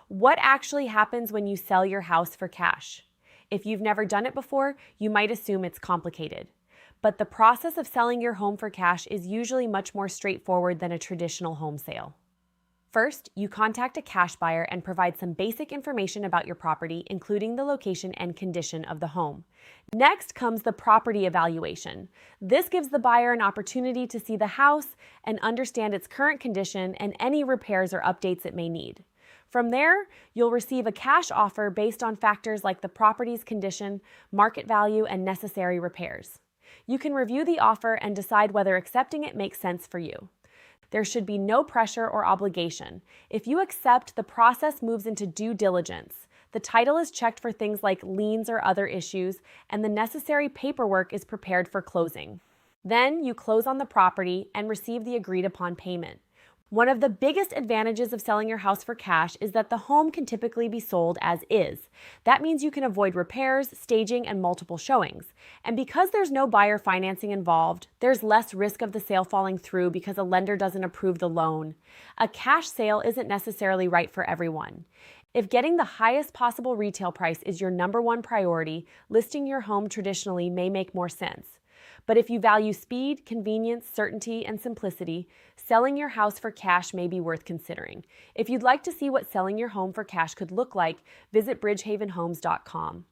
What actually happens when you sell your house for cash? If you've never done it before, you might assume it's complicated. But the process of selling your home for cash is usually much more straightforward than a traditional home sale. First, you contact a cash buyer and provide some basic information about your property, including the location and condition of the home. Next comes the property evaluation. This gives the buyer an opportunity to see the house and understand its current condition and any repairs or updates it may need. From there, you'll receive a cash offer based on factors like the property's condition, market value, and necessary repairs. You can review the offer and decide whether accepting it makes sense for you. There should be no pressure or obligation. If you accept, the process moves into due diligence. The title is checked for things like liens or other issues, and the necessary paperwork is prepared for closing. Then you close on the property and receive the agreed upon payment. One of the biggest advantages of selling your house for cash is that the home can typically be sold as is. That means you can avoid repairs, staging, and multiple showings. And because there's no buyer financing involved, there's less risk of the sale falling through because a lender doesn't approve the loan. A cash sale isn't necessarily right for everyone. If getting the highest possible retail price is your number one priority, listing your home traditionally may make more sense. But if you value speed, convenience, certainty, and simplicity, selling your house for cash may be worth considering. If you'd like to see what selling your home for cash could look like, visit bridgehavenhomes.com.